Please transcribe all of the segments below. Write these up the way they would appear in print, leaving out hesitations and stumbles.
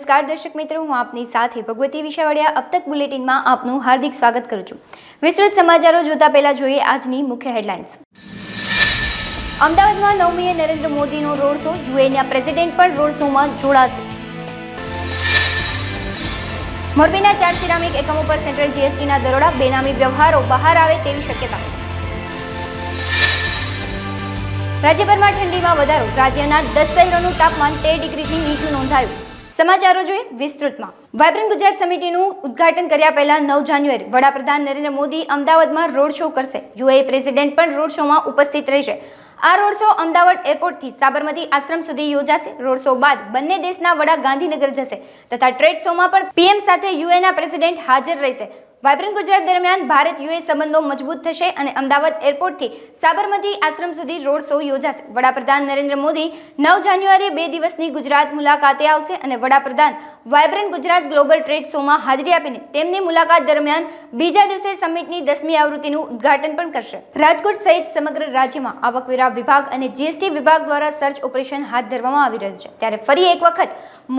નમસ્કાર દર્શક મિત્રો, હું આપની સાથે ભગવતી વિશાવડિયા अब तक બુલેટિનમાં આપનું હાર્દિક સ્વાગત કરું છું। વિસ્તૃત સમાચારો જોતા પહેલા જોઈએ આજની મુખ્ય હેડલાઇન્સ। અમદાવાદમાં 9મીએ નરેન્દ્ર મોદીનો રોડ શો, યુએના પ્રેસિડેન્ટ પણ રોડ શોમાં જોડાશે। મોરબીના 4 સિરામિક એકમો પર સેન્ટ્રલ જીએસટીના દરોડા, બેનામી વ્યવહારો બહાર આવે તેવી શક્યતા। રાજ્યભરમાં ઠંડીમાં વધારો, રાજ્યના 10 શહેરોનું તાપમાન 13 ડિગ્રીથી નીચું નોંધાયું। સમાચારો જોઈએ વિસ્તૃતમાં। વાયબ્રન્ટ ગુજરાત સમિતિનું ઉદ્ઘાટન કર્યા પહેલા 9 જાન્યુઆરી વડાપ્રધાન નરેન્દ્ર મોદી અમદાવાદમાં રોડ શો કરશે। યુએઈ પ્રેસિડેન્ટ પણ રોડ શોમાં ઉપસ્થિત રહેશે। આ રોડ શો અમદાવાદ એરપોર્ટથી સાબરમતી આશ્રમ સુધી યોજાશે। રોડ શો બાદ બંને દેશના વડા ગાંધીનગર જશે તથા ટ્રેડ શોમાં પણ પીએમ સાથે યુએના પ્રેસિડેન્ટ હાજર રહેશે। વાયબ્રન્ટ ગુજરાત દરમિયાન ભારત યુએ સંબંધો મજબૂત થશે અને અમદાવાદ એરપોર્ટથી સાબરમતી આશ્રમ સુધી રોડ શો યોજાશે। વડાપ્રધાન નરેન્દ્ર મોદી 9 જાન્યુઆરીએ 2 દિવસની ગુજરાત મુલાકાતે આવશે અને વડાપ્રધાન વાયબ્રન્ટ ગુજરાત ગ્લોબલ ટ્રેડ શોમાં હાજરી આપીને તેમની મુલાકાત દરમિયાન બીજા દિવસે સમિટની 10મી આવૃત્તિનું ઉદ્ઘાટન પણ કરશે। રાજકોટ સહિત સમગ્ર રાજ્યમાં આવકવેરા વિભાગ અને જીએસટી વિભાગ દ્વારા સર્ચ ઓપરેશન હાથ ધરવામાં આવી રહ્યું છે, ત્યારે ફરી એક વખત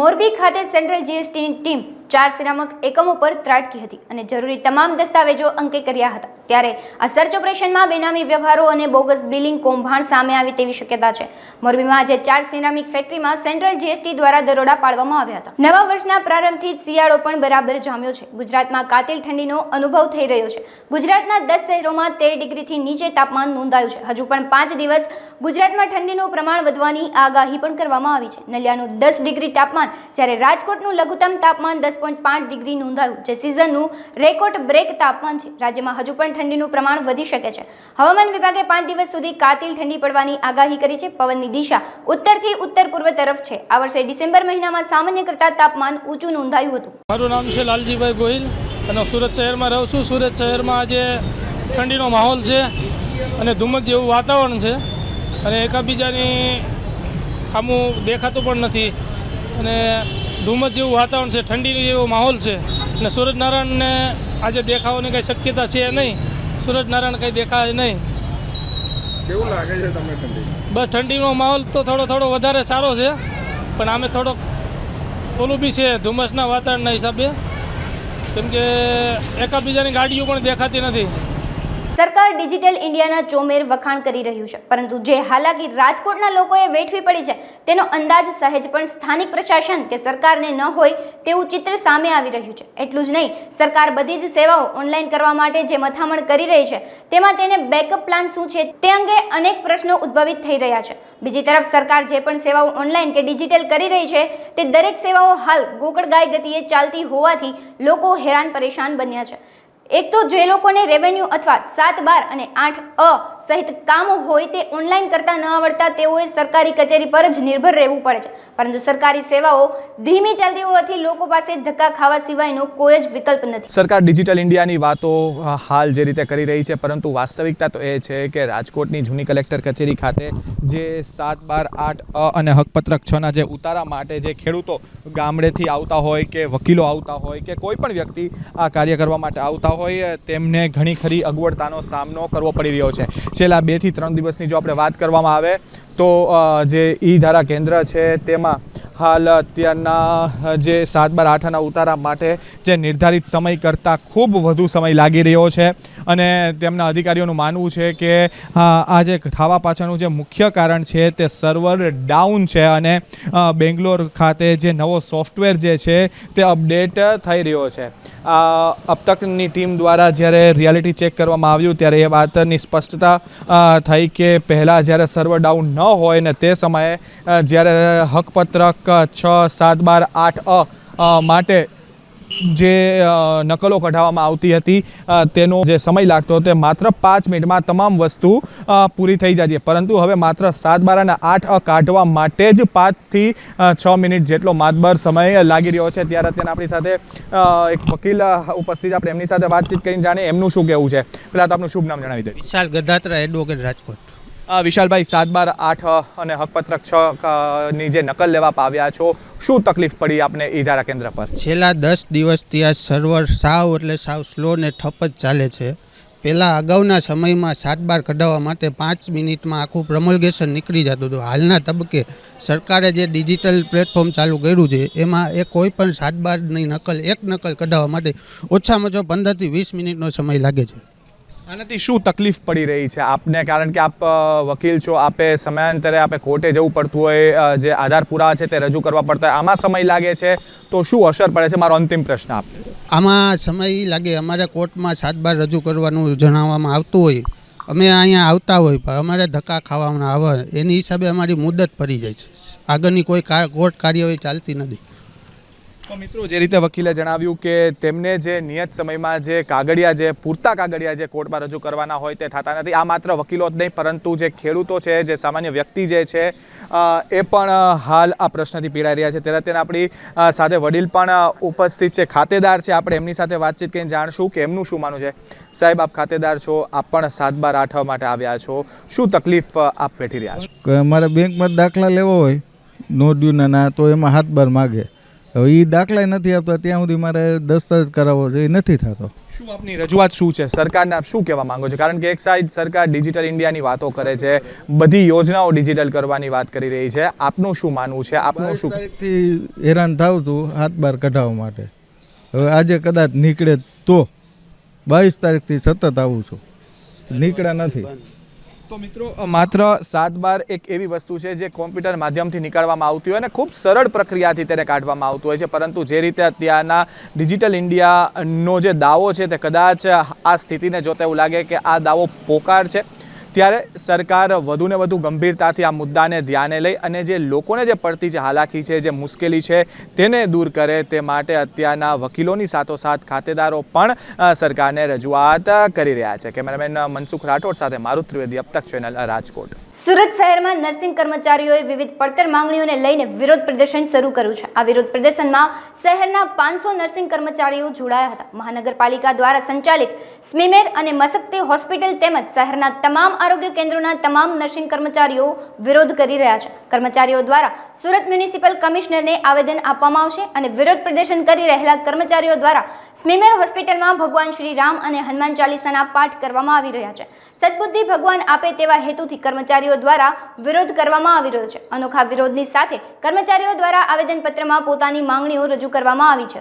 મોરબી ખાતે સેન્ટ્રલ જીએસટીની ટીમ 4 સિરામિક એકમો પર ત્રાટકી હતી અને જરૂરી તમામ દસ્તાવેજો અંકે કર્યા હતા। ત્યારે આ સર્ચ ઓપરેશનમાં બેનામી વ્યવહારો અને બોગસ બિલિંગ કૌભાંડ સામે આવી તેવી શક્યતા છે। મોરબીમાં આજે 4 સિરામિક ફેક્ટરીમાં સેન્ટ્રલ જીએસટી દ્વારા દરોડા પાડવામાં આવ્યા હતા। નવા વર્ષના પ્રારંભથી જ શિયાળો પણ બરાબર જામ્યો છે। ગુજરાતમાં કાતિલ ઠંડીનો અનુભવ થઈ રહ્યો છે। ગુજરાતના 10 શહેરોમાં 13 ડિગ્રીથી નીચે તાપમાન નોંધાયું છે। હજુ પણ 5 દિવસ ગુજરાતમાં ઠંડીનું પ્રમાણ વધવાની આગાહી પણ કરવામાં આવી છે। નલિયાનું 10 ડિગ્રી તાપમાન, જ્યારે રાજકોટનું લઘુત્તમ તાપમાન 10.5 ડિગ્રી નોંધાયું, જે સિઝનનું રેકોર્ડ બ્રેક તાપમાન છે। રાજ્યમાં હજુ પણ ઠંડીનું પ્રમાણ વધી શકે છે। હવામાન વિભાગે 5 દિવસ સુધી કાતિલ ઠંડી પડવાની આગાહી કરી છે। પવનની દિશા ઉત્તરથી ઉત્તર પૂર્વ તરફ છે। આ વર્ષે ડિસેમ્બર મહિનામાં સામાન્ય કરતાં તાપમાન ઊંચું નોંધાયું હતું। મારું નામ છે લાલજીભાઈ ગોહિલ અને સુરત શહેરમાં રહું છું। સુરત શહેરમાં આજે ઠંડીનો માહોલ છે અને ધુમ્મસ જેવું વાતાવરણ છે અને એકાબીજાની સામું દેખાતું પણ નથી અને ધુમ્મસ જેવું વાતાવરણ છે, ઠંડી જેવો માહોલ છે અને સૂરજનારાયણને આજે દેખાવાની કંઈ શક્યતા છે નહીં। સૂરજનારાયણ કંઈ દેખાય નહીં। કેવું લાગે છે તમને ઠંડી? બસ ઠંડીનો માહોલ તો થોડો વધારે સારો છે, પણ આમે થોડોક ઓલું બી છે ધુમ્મસના વાતાવરણના હિસાબે, કેમ કે એકાબીજાની ગાડીઓ પણ દેખાતી નથી। સરકાર ડિજિટલ ઇન્ડિયાના ચોમેર વખાણ કરી રહ્યું છે, પરંતુ જે હાલાકી રાજકોટના લોકોએ વેઠવી પડી છે તેનો અંદાજ સહેજ પણ સ્થાનિક પ્રશાસન કે સરકારને ન હોય તેવું ચિત્ર સામે આવી રહ્યું છે। એટલું જ નહીં, સરકાર બધી જ સેવાઓ ઓનલાઈન કરવા માટે જે મથામણ કરી રહી છે તેમાં તેને બેકઅપ પ્લાન શું છે તે અંગે અનેક પ્રશ્નો ઉદ્ભવિત થઈ રહ્યા છે। બીજી તરફ સરકાર જે પણ સેવાઓ ઓનલાઈન કે ડિજિટલ કરી રહી છે તે દરેક સેવાઓ હાલ ગોકળગાય ગતિએ ચાલતી હોવાથી લોકો હેરાન પરેશાન બન્યા છે। એક તો જે લોકોને રેવન્યુ અથવા 7/12 અને 8A સહિત કામો હોય તે ઓનલાઈન કરતા ન આવડતા તેઓએ સરકારી કચેરી પર જ નિર્ભર રહેવું પડે છે, પરંતુ સરકારી સેવાઓ ધીમી ચાલતી હોવાથી લોકો પાસે ધક્કા ખાવા સિવાયનો કોઈ જ વિકલ્પ નથી। સરકાર ડિજિટલ ઇન્ડિયાની વાતો હાલ જે રીતે કરી રહી છે, પરંતુ વાસ્તવિકતા તો એ છે કે રાજકોટની જૂની કલેક્ટર કચેરી ખાતે જે 7/12, 8A અને હકપત્રક 6ના જે ઉતારા માટે જે ખેડૂતો ગામડેથી આવતા હોય કે વકીલો આવતા હોય કે કોઈ પણ વ્યક્તિ આ કાર્ય કરવા માટે આવતા હોય તેમને ઘણી ખરી અગવડતાનો સામનો કરવો પડી રહ્યો છે। છેલ્લા 2 થી 3 દિવસની જો આપણે વાત કરવામાં આવે તો જે ઈ ધારા કેન્દ્ર છે તેમાં હાલ અત્યારના જે 7/12, 8આના ઉતારા માટે જે નિર્ધારિત સમય કરતાં ખૂબ વધુ સમય લાગી રહ્યો છે અને તેમના અધિકારીઓનું માનવું છે કે આ જે થવા પાછળનું જે મુખ્ય કારણ છે તે સર્વર ડાઉન છે અને બેંગ્લોર ખાતે જે નવો સોફ્ટવેર જે છે તે અપડેટ થઈ રહ્યો છે। अब तकની ટીમ દ્વારા જ્યારે રિયાલિટી ચેક કરવામાં આવ્યું ત્યારે એ વાતની સ્પષ્ટતા થઈ કે પહેલાં જ્યારે સર્વર ડાઉન ન હોય ને તે સમયે જ્યારે હકપત્રક 6, 7/12, 8A માટે જે નકલો કઢાવવામાં આવતી હતી તેનો જે સમય લાગતો તે માત્ર 5 મિનિટમાં તમામ વસ્તુ પૂરી થઈ જતી, પરંતુ હવે માત્ર 7/12 અને 8A કાઢવા માટે જ 5 થી 6 મિનિટ જેટલો માતબર સમય લાગી રહ્યો છે। ત્યારે અત્યારે આપણી સાથે એક વકીલ ઉપસ્થિત, આપણે એમની સાથે વાતચીત કરીને જાણીએ એમનું શું કહેવું છે। પહેલાં તો આપનું શુભ નામ જણાવી દઈએ। વિશાલ ગધાત્રા, એડવોકેટ, રાજકોટ। વિશાલભાઈ, 7/12, 8A અને હકપત્રક 6ની જે નકલ લેવા આવ્યા છો, શું તકલીફ પડી આપને ઈ ધારા કેન્દ્ર પર? છેલ્લા 10 દિવસથી આ સર્વર સાવ એટલે સાવ સ્લો ને ઠપ જ ચાલે છે। પહેલાં અગાઉના સમયમાં 7/12 કઢાવવા માટે 5 મિનિટમાં આખું પ્રમોલ્ગેશન નીકળી જતું હતું. હાલના તબક્કે સરકારે જે ડિજિટલ પ્લેટફોર્મ ચાલુ કર્યું છે એમાં એ કોઈ પણ 7/12ની નકલ એક નકલ કઢાવવા માટે ઓછામાં ઓછો 15 થી 20 મિનિટનો સમય લાગે છે. આનાથી શું તકલીફ પડી રહી છે આપને? કારણ કે આપ વકીલ છો, આપે સમયાંતરે આપે કોર્ટે જવું પડતું હોય, જે આધાર પુરાવા છે તે રજૂ કરવા પડતા હોય, આમાં સમય લાગે છે તો શું અસર પડે છે? મારો અંતિમ પ્રશ્ન આપ. આમાં સમય લાગે. અમારે કોર્ટમાં 7/12 રજૂ કરવાનું જણાવવામાં આવતું હોય, અમે અહીંયા આવતા હોય પણ અમારે ધક્કા ખાવામાં આવે, એની હિસાબે અમારી મુદત પડી જાય છે. આગળની કોઈ કોર્ટ કાર્યવાહી ચાલતી નથી. તો મિત્રો, જે રીતે વકીલે જણાવ્યું કે તેમને જે નિયત સમયમાં જે કાગળિયા, જે પૂરતા કાગળિયા જે કોર્ટમાં રજૂ કરવાના હોય તે થતા નથી. આ માત્ર વકીલો જ નહીં, પરંતુ જે ખેડૂતો છે, જે સામાન્ય વ્યક્તિ જે છે એ પણ હાલ આ પ્રશ્નથી પીડાઈ રહ્યા છે. ત્યારે આપણી સાથે વડીલ પણ ઉપસ્થિત છે, ખાતેદાર છે. આપણે એમની સાથે વાતચીત કરીને જાણશું કે એમનું શું માનવું છે. સાહેબ, આપ ખાતેદાર છો, આપ પણ 7/12 આઠવા માટે આવ્યા છો, શું તકલીફ આપ વેઠી રહ્યા છો? અમારે બેંકમાં દાખલા લેવો હોય નો ડ્યુના ના, તો એમાં 7/12 માગે. હવે એ દાખલા નથી આપતા, ત્યાં સુધી મારે દસ્તાવેજ કરાવવો છે, એ નથી થતો. શું આપની રજૂઆત શું છે? સરકારને આપ શું કહેવા માંગો છો? કારણ કે એક સાઈડ સરકાર ડિજિટલ ઇન્ડિયાની વાતો કરે છે, બધી યોજનાઓ ડિજિટલ કરવાની વાત કરી રહી છે. આપનું શું માનવું છે? આપનું શું? તારીખથી હેરાન થાવ છું 7/12 કઢાવવા માટે. હવે આજે કદાચ નીકળે તો 22 તારીખથી સતત આવું છું, નીકળ્યા નથી. તો મિત્રો, માત્ર 7/12 એક એવી વસ્તુ છે જે કોમ્પ્યુટર માધ્યમથી નીકાળવામાં આવતી હોય અને ખૂબ સરળ પ્રક્રિયાથી તેને કાઢવામાં આવતું હોય છે, પરંતુ જે રીતે અત્યારના ડિજિટલ ઇન્ડિયાનો જે દાવો છે તે કદાચ આ સ્થિતિને જોતા એવું લાગે કે આ દાવો પોકાર છે. ત્યારે સરકાર વધુને વધુ ગંભીરતાથી આ મુદ્દાને ધ્યાને લઈ અને જે લોકોને જે પડતી જે હાલાકી છે, જે મુશ્કેલી છે, તેને દૂર કરે તે માટે અત્યારના વકીલોની સાથોસાથ ખાતેદારો પણ સરકારને રજૂઆત કરી રહ્યા છે. કેમેરામેન મનસુખ રાઠોડ સાથે મારુત ત્રિવેદી, અબ તક ચેનલ, રાજકોટ. સુરત શહેરમાં નર્સિંગ કર્મચારીઓએ વિવિધ પડતર માંગણીઓને લઈને વિરોધ પ્રદર્શન શરૂ કર્યું છે. આ વિરોધ પ્રદર્શનમાં શહેરના 500 નર્સિંગ કર્મચારીઓ જોડાયા હતા. મહાનગરપાલિકા દ્વારા સંચાલિત સ્મીમેર અને મસક્તિ હોસ્પિટલ તેમજ શહેરના તમામ આરોગ્ય કેન્દ્રોના તમામ નર્સિંગ કર્મચારીઓ વિરોધ કરી રહ્યા છે. કર્મચારીઓ દ્વારા સુરત મ્યુનિસિપલ કમિશનરને આવેદન આપવામાં આવશે અને વિરોધ પ્રદર્શન કરી રહેલા કર્મચારીઓ દ્વારા સ્મીમેર હોસ્પિટલમાં ભગવાન શ્રી રામ અને હનુમાન ચાલીસાના પાઠ કરવામાં આવી રહ્યા છે. સદબુદ્ધિ ભગવાન આપે તેવા હેતુથી કર્મચારીઓ દ્વારા વિરોધ કરવામાં આવી રહ્યો છે. અનોખા વિરોધની સાથે કર્મચારીઓ દ્વારા આવેદનપત્રમાં પોતાની માંગણીઓ રજૂ કરવામાં આવી છે.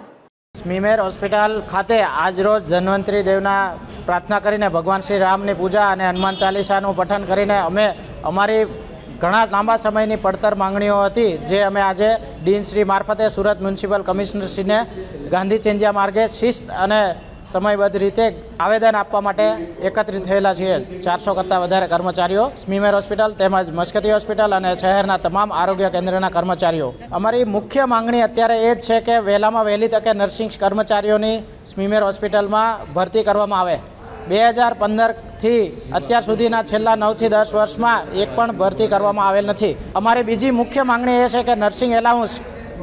સ્મીમેર હોસ્પિટલ ખાતે આજરોજ ધન્વંતરી દેવના પ્રાર્થના કરીને ભગવાન શ્રી રામની પૂજા અને હનુમાન ચાલીસાનું પઠન કરીને અમે અમારી ઘણા લાંબા સમયની પડતર માંગણીઓ હતી, જે અમે આજે ડીનશ્રી મારફતે સુરત મ્યુનિસિપલ કમિશનરશ્રીને ગાંધી ચિંધ્યા માર્ગે શિસ્ત અને સમયબદ્ધ રીતે આવેદન આપવા માટે એકત્રિત થયેલા છીએ. 400 કરતાં વધારે કર્મચારીઓ સ્મીમેર હોસ્પિટલ તેમજ મસ્કતી હોસ્પિટલ અને શહેરના તમામ આરોગ્ય કેન્દ્રના કર્મચારીઓ. અમારી મુખ્ય માંગણી અત્યારે એ જ છે કે વહેલામાં વહેલી તકે નર્સિંગ કર્મચારીઓની સ્મીમેર હોસ્પિટલમાં ભરતી કરવામાં આવે. 2015થી અત્યાર સુધીના છેલ્લા 9 થી 10 વર્ષમાં એક પણ ભરતી કરવામાં આવેલ નથી. અમારી બીજી મુખ્ય માંગણી એ છે કે નર્સિંગ એલાઉન્સ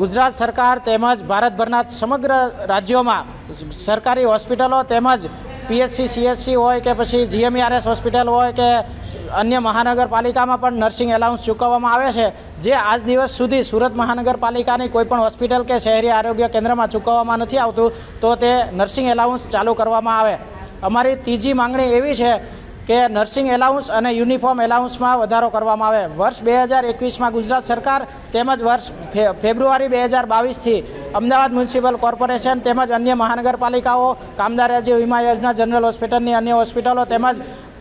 ગુજરાત સરકાર તેમજ ભારતભરના સમગ્ર રાજ્યોમાં સરકારી હોસ્પિટલો તેમજ પીએચસી, સીએચસી હોય કે પછી જીએમઈઆરએસ હોસ્પિટલ હોય કે અન્ય મહાનગરપાલિકામાં પણ નર્સિંગ એલાઉન્સ ચૂકવવામાં આવે છે, જે આજ દિવસ સુધી સુરત મહાનગરપાલિકાની કોઈપણ હોસ્પિટલ કે શહેરી આરોગ્ય કેન્દ્રમાં ચૂકવવામાં નથી આવતું, તો તે નર્સિંગ એલાઉન્સ ચાલુ કરવામાં આવે. અમારી ત્રીજી માંગણી એવી છે કે નર્સિંગ એલાઉન્સ અને યુનિફોર્મ એલાઉન્સમાં વધારો કરવામાં આવે. વર્ષ 2021માં ગુજરાત સરકાર તેમજ વર્ષ ફેબ્રુઆરી 2022થી અમદાવાદ મ્યુનિસિપલ કોર્પોરેશન તેમજ અન્ય મહાનગરપાલિકાઓ, કામદાર રાજ્ય વીમા યોજના, જનરલ હોસ્પિટલની અન્ય હોસ્પિટલો તેમજ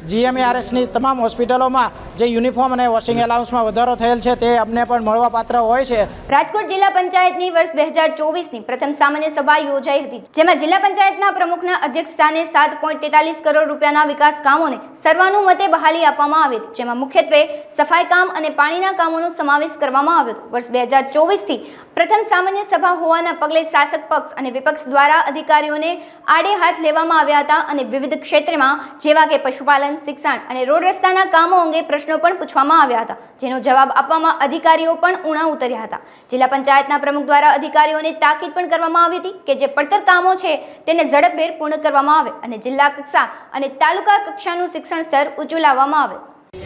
જીએમઈઆરએસની તમામ હોસ્પિટલોમાં જે યુનિફોર્મ અને વોશિંગ એલાઉન્સમાં વધારો થયેલ છે તે અમને પણ મળવાપાત્ર હોય છે. રાજકોટ જિલ્લા પંચાયતની વર્ષ 2024ની પ્રથમ સામાન્ય સભા યોજાઈ હતી, જેમાં જિલ્લા પંચાયતના પ્રમુખના અધ્યક્ષસ્થાને 7.43 કરોડ રૂપિયાના વિકાસ કામોને સર્વાનુમતે બહાલી આપવામાં આવી હતી, જેમાં મુખ્યત્વે સફાઈ કામ અને પાણીના કામોનો સમાવેશ કરવામાં આવ્યો હતો. વર્ષ 2024થી પ્રથમ સામાન્ય સભા હોવાના પગલે શાસક પક્ષ અને વિપક્ષ દ્વારા અધિકારીઓને આડે હાથ લેવામાં આવ્યા હતા અને વિવિધ ક્ષેત્રમાં જેવા કે પશુપાલન, શિક્ષણ અને રોડ રસ્તાના કામો અંગે પ્રશ્નો પણ પૂછવામાં આવ્યા હતા, જેનો જવાબ આપવામાં અધિકારીઓ પણ ઉણા ઉતર્યા હતા. જિલ્લા પંચાયતના પ્રમુખ દ્વારા અધિકારીઓને તાકીદ પણ કરવામાં આવી હતી કે જે પડતર કામો છે તેને ઝડપભેર પૂર્ણ કરવામાં આવે અને જિલ્લા કક્ષા અને તાલુકા કક્ષાનું શિક્ષણ સ્તર ઊંચું લાવવામાં આવે.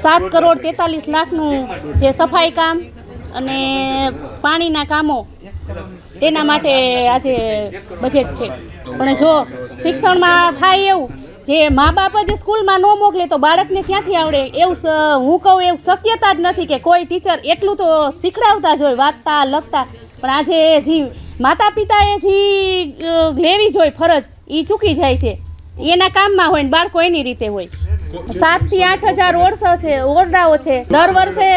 7 કરોડ 43 લાખનું જે સફાઈ કામ અને પાણીના કામો તેના માટે આજે બજેટ છે. પણ જો શિક્ષણમાં થાય એવું જે મા બાપ જ સ્કૂલમાં ન મોકલે તો બાળકને ક્યાંથી આવડે એવું હું કહું એવું શક્યતા જ નથી કે કોઈ ટીચર એટલું તો શીખડાવતા જ હોય વાંચતા લખતા, પણ આજે જે માતા પિતાએ જે લેવી જોઈએ ફરજ એ ચૂકી જાય છે. એના કામમાં હોય ને બાળકો એની રીતે હોય. 7 થી 8 હજાર ઓરડાઓ છે. દર વર્ષે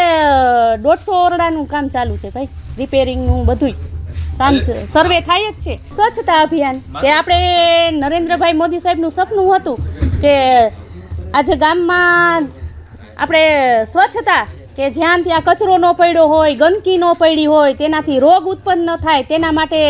150 ઓરડાનું કામ ચાલુ છે ભાઈ, રિપેરિંગનું બધુંય કામ સર્વે થાય જ છે. સ્વચ્છતા અભિયાન કે આપણે નરેન્દ્રભાઈ મોદી સાહેબનું સપનું હતું કે આજે ગામમાં આપણે સ્વચ્છતા કે જ્યાં ત્યાં કચરો ન પડ્યો હોય, ગંદકી ન પડી હોય, તેનાથી રોગ ઉત્પન્ન ન થાય, તેના માટે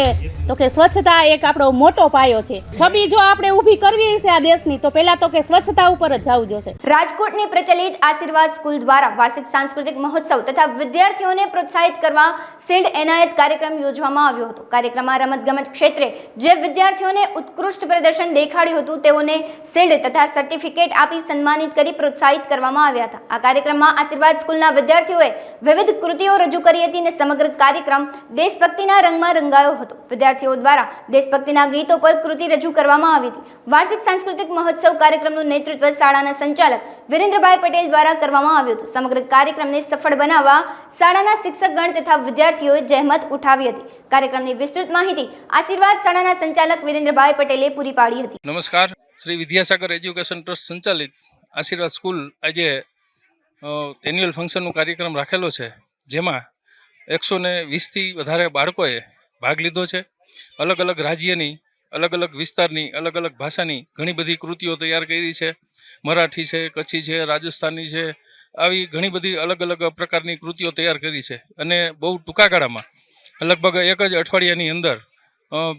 તો કે સ્વચ્છતા એક આપણો મોટો પાયો છે. છબી જો આપણે ઊભી કરવી છે આ દેશની તો પહેલાં તો કે સ્વચ્છતા ઉપર જ જવું જોશે. રાજકોટની પ્રચલિત આશીર્વાદ સ્કૂલ દ્વારા વાર્ષિક સાંસ્કૃતિક મહોત્સવ તથા વિદ્યાર્થીઓને પ્રોત્સાહિત કરવા શિલ્ડ એનાયત કાર્યક્રમ યોજવામાં આવ્યો હતો. કાર્યક્રમમાં રમતગમત ક્ષેત્રે જે વિદ્યાર્થીઓને ઉત્કૃષ્ટ પ્રદર્શન દેખાડ્યું હતું તેઓને શિલ્ડ તથા સર્ટિફિકેટ આપી સન્માનિત કરી પ્રોત્સાહિત કરવામાં આવ્યા હતા. આ કાર્યક્રમમાં આશીર્વાદ સ્કૂલના વિદ્યાર્થીઓએ વિવિધ કૃતિઓ રજૂ કરી હતી અને સમગ્ર કાર્યક્રમ દેશભક્તિના રંગમાં રંગાયો હતો. વિદ્યાર્થીઓ દ્વારા દેશભક્તિના ગીતો પર કૃતિ રજૂ કરવામાં આવી હતી. વાર્ષિક સાંસ્કૃતિક મહોત્સવ કાર્યક્રમનું નેતૃત્વ શાળાના સંચાલક વિરેન્દ્રભાઈ પટેલ દ્વારા કરવામાં આવ્યું હતું. સમગ્ર કાર્યક્રમને સફળ બનાવવા શાળાના શિક્ષકગણ તથા વિદ્યાર્થીઓએ જહેમત ઉઠાવી હતી. કાર્યક્રમની વિસ્તૃત માહિતી આશીર્વાદ શાળાના સંચાલક વિરેન્દ્રભાઈ પટેલે પૂરી પાડી હતી. નમસ્કાર. શ્રી વિદ્યાસાગર એજ્યુકેશન ટ્રસ્ટ સંચાલિત આશીર્વાદ સ્કૂલ આજે એન્યુઅલ ફંક્શનનો કાર્યક્રમ રાખેલો છે, જેમાં 120થી વધારે બાળકોએ ભાગ લીધો છે. અલગ અલગ રાજ્યની, અલગ અલગ વિસ્તારની, અલગ અલગ ભાષાની ઘણી બધી કૃતિઓ તૈયાર કરી છે. મરાઠી છે, કચ્છી છે, રાજસ્થાની છે, આવી ઘણી બધી અલગ અલગ પ્રકારની કૃતિઓ તૈયાર કરી છે. અને બહુ ટૂંકા ગાળામાં લગભગ એક જ અઠવાડિયાની અંદર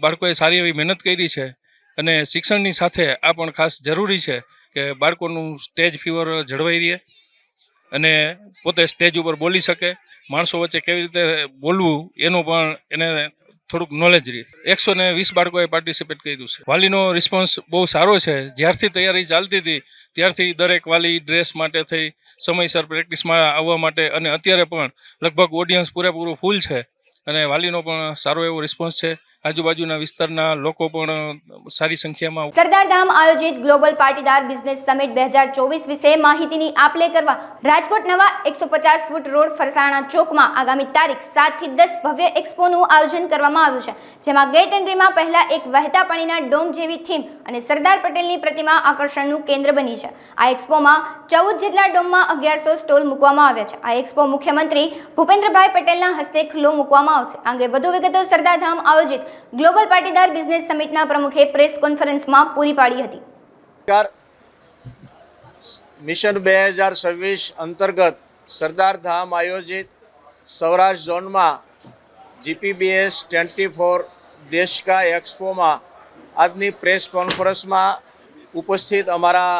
બાળકોએ સારી એવી મહેનત કરી છે. અને શિક્ષણની સાથે આ પણ ખાસ જરૂરી છે કે બાળકોનું સ્ટેજ ફીવર જળવાઈ રહે અને પોતે સ્ટેજ ઉપર બોલી શકે, માણસો વચ્ચે કેવી રીતે બોલવું એનું પણ એને થોડુંક નોલેજ રહે. 120 બાળકોએ પાર્ટિસિપેટ કર્યું છે. વાલીનો રિસ્પોન્સ બહુ સારો છે. જ્યારથી તૈયારી ચાલતી હતી ત્યારથી દરેક વાલી ડ્રેસ માટે થઈ, સમયસર પ્રેક્ટિસમાં આવવા માટે, અને અત્યારે પણ લગભગ ઓડિયન્સ પૂરેપૂરું ફૂલ છે અને વાલીનો પણ સારો એવો રિસ્પોન્સ છે. આજુબાજુના વિસ્તારના લોકો પણ સારી સંખ્યામાં. સરદારધામ આયોજિત ગ્લોબલ પાટીદાર બિઝનેસ સમિટ 2024 વિશે માહિતીની આપ-લે કરવા રાજકોટ નવા 150 ફૂટ રોડ ફરસાણા ચોકમાં આગામી તારીખ 7 થી 10 ભવ્ય એક્સપોનું આયોજન કરવામાં આવ્યું છે, જેમાં ગેટ એન્ટ્રીમાં પહેલા એક વહેતા પાણીના ડોમ જેવી થીમ અને સરદાર પટેલની પ્રતિમા આકર્ષણનું કેન્દ્ર બની છે. આ એક્સપોમાં 14 જેટલા ડોમમાં 1100 સ્ટોલ મૂકવામાં આવ્યા છે. આ એક્સપો મુખ્યમંત્રી ભૂપેન્દ્રભાઈ પટેલના હસ્તે ખુલ્લો મૂકવામાં આવશે. આ અંગે વધુ વિગતો સરદારધામ આયોજિત ગ્લોબલ પાટીદાર બિઝનેસ સમિટના પ્રમુખે પ્રેસ કોન્ફરન્સમાં પૂરી પાડી હતી. મિશન 2026 અંતર્ગત સરદારધામ આયોજિત સૌરાષ્ટ્ર ઝોનમાં GPBS 24 દેશ કા એક્સપોમાં આજની પ્રેસ કોન્ફરન્સમાં ઉપસ્થિત અમારા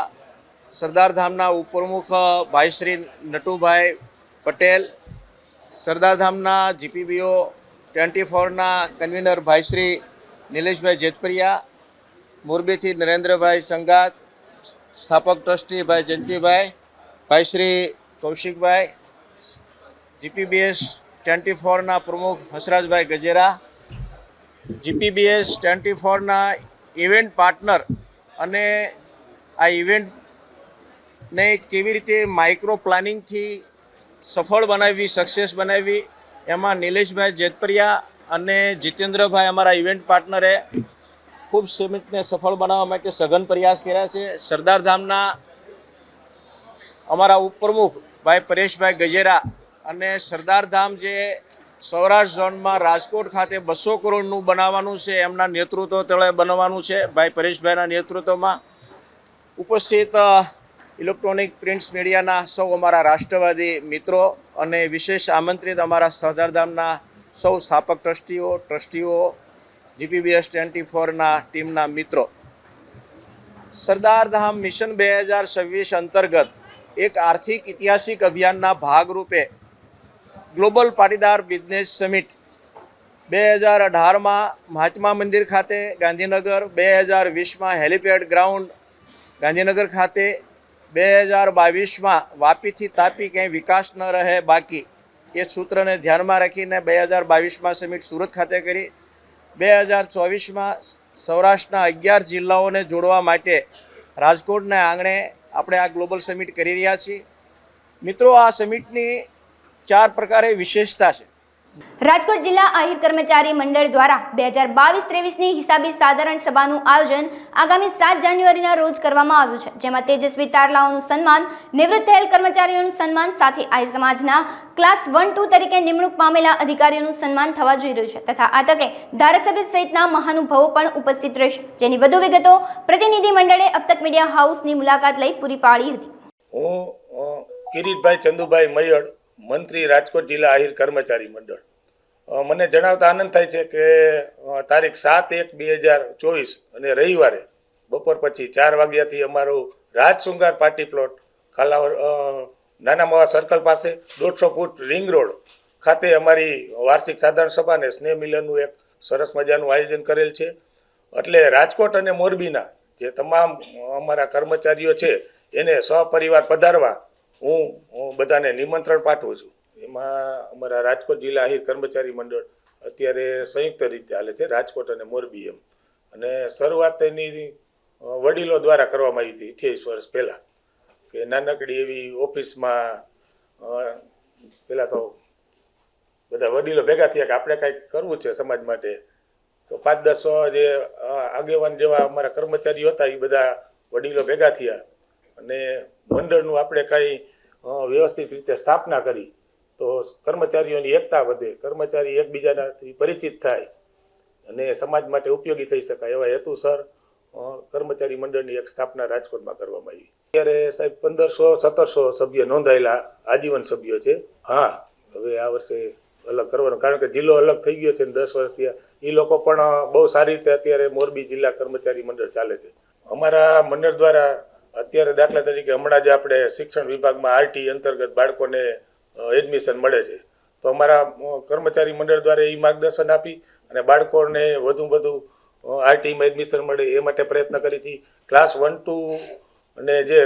સરદારધામના ઉપપ્રમુખ ભાઈ શ્રી નટુભાઈ પટેલ, સરદારધામના GPBO 24ના કન્વીનર ભાઈ શ્રી નિલેશભાઈ જેતપરિયા, મોરબીથી નરેન્દ્રભાઈ સંગાત, સ્થાપક ટ્રસ્ટી ભાઈ જયંતિભાઈ, ભાઈ શ્રી કૌશિકભાઈ, GPBS 24ના પ્રમુખ હસરાજભાઈ ગજેરા, GPBS 24ના ઇવેન્ટ પાર્ટનર અને આ ઇવેન્ટને કેવી રીતે માઇક્રો પ્લાનિંગથી સફળ બનાવવી, સક્સેસ બનાવવી, એમાં નિલેશભાઈ જેતપરિયા અને જીતેન્દ્રભાઈ અમારા ઇવેન્ટ પાર્ટનરે ખૂબ સમિટને સફળ બનાવવા માટે સઘન પ્રયાસ કર્યા છે. સરદારધામના અમારા ઉપપ્રમુખ ભાઈ પરેશભાઈ ગજેરા અને સરદારધામ જે સૌરાષ્ટ્ર ઝોનમાં રાજકોટ ખાતે 200 કરોડનું બનાવવાનું છે, એમના નેતૃત્વ તળે બનવાનું છે. ભાઈ પરેશભાઈના નેતૃત્વમાં ઉપસ્થિત ઇલેક્ટ્રોનિક પ્રિન્ટ્સ મીડિયાના સૌ અમારા રાષ્ટ્રવાદી મિત્રો અને વિશેષ આમંત્રિત અમારા સરદારધામના સૌ સ્થાપક ટ્રસ્ટીઓ GPBS 24ના ટીમના મિત્રો. સરદારધામ મિશન 2026 અંતર્ગત એક આર્થિક ઐતિહાસિક અભિયાનના ભાગરૂપે global Patidar business summit 2018માં Mahatma Mandir ખાતે ગાંધીનગર, 2020માં હેલિપેડ ગ્રાઉન્ડ ગાંધીનગર ખાતે, 2022માં વાપીથી તાપી ક્યાંય વિકાસ ન રહે બાકી, એ સૂત્રને ધ્યાનમાં રાખીને 2022માં સમિટ સુરત ખાતે કરી. 2024માં સૌરાષ્ટ્રના 11 જિલ્લાઓને જોડવા માટે રાજકોટના આંગણે આપણે આ ગ્લોબલ સમિટ કરી રહ્યા છીએ. મિત્રો, આ સમિટની 4 પ્રકારે વિશેષતા છે. રાજકોટ જિલ્લા આહિર કર્મચારી મંડળ દ્વારા 2022-23ની હિસાબી સાધારણ સભાનું આયોજન આગામી 7 જાન્યુઆરીના રોજ કરવામાં આવ્યું છે, જેમાં તેજસ્વી તારલાઓનું સન્માન, નિવૃત્ત થયેલ કર્મચારીઓનું સન્માન સાથે આહિર સમાજના ક્લાસ 1-2 તરીકે નિમણૂક પામેલા અધિકારીઓનું સન્માન થવા જઈ રહ્યું છે તથા આ તકે ધારાસભ્ય સહિતના મહાનુભાવો પણ ઉપસ્થિત રહેશે, જેની વધુ વિગતો પ્રતિનિધિ મંડળે અબતક મીડિયા હાઉસની મુલાકાત લઈ પૂરી પાડી હતી. હું કિરીટભાઈ ચંદુભાઈ મયડ, મંત્રી, રાજકોટ જિલ્લા આહિર કર્મચારી મંડળ. મને જણાવતા આનંદ થાય છે કે તારીખ 7/1/2024 અને રવિવારે બપોર પછી 4 વાગ્યાથી અમારું રાજશૃંગાર પાર્ટી પ્લોટ કાલાવર નાના માવા સર્કલ પાસે 150 ફૂટ રિંગ રોડ ખાતે અમારી વાર્ષિક સાધારણ સભા અને સ્નેહ મિલનનું એક સરસ મજાનું આયોજન કરેલ છે. એટલે રાજકોટ અને મોરબીના જે તમામ અમારા કર્મચારીઓ છે એને સહપરિવાર પધારવા હું બધાને નિમંત્રણ પાઠવું છું. એમાં અમારા રાજકોટ જિલ્લા આહિર કર્મચારી મંડળ અત્યારે સંયુક્ત રીતે હાલે છે, રાજકોટ અને મોરબી એમ. અને શરૂઆત એની વડીલો દ્વારા કરવામાં આવી હતી 28 વર્ષ પહેલાં, કે નાનકડી એવી ઓફિસમાં પહેલાં તો બધા વડીલો ભેગા થયા કે આપણે કાંઈક કરવું છે સમાજ માટે. તો 5-10 જે આગેવાન જેવા અમારા કર્મચારીઓ હતા એ બધા વડીલો ભેગા થયા અને મંડળનું આપણે કાંઈ વ્યવસ્થિત રીતે સ્થાપના કરી તો કર્મચારીઓની એકતા વધે, કર્મચારી એકબીજાનાથી પરિચિત થાય અને સમાજ માટે ઉપયોગી થઈ શકાય એવા હેતુસર કર્મચારી મંડળની એક સ્થાપના રાજકોટમાં કરવામાં આવી. અત્યારે સાહેબ 1500-1700 સભ્ય નોંધાયેલા આજીવન સભ્યો છે. હા, હવે આ વર્ષે અલગ કરવાનું, કારણ કે જિલ્લો અલગ થઈ ગયો છે ને 10 વર્ષ થયા. એ લોકો પણ બહુ સારી રીતે અત્યારે મોરબી જિલ્લા કર્મચારી મંડળ ચાલે છે. અમારા મંડળ દ્વારા અત્યારે દાખલા તરીકે હમણાં જ આપણે શિક્ષણ વિભાગમાં આરટી અંતર્ગત બાળકોને એડમિશન મળે છે, તો અમારા કર્મચારી મંડળ દ્વારા એ માર્ગદર્શન આપી અને બાળકોને વધુ આરટીમાં એડમિશન મળે એ માટે પ્રયત્ન કરી છે. ક્લાસ 1-2 અને જે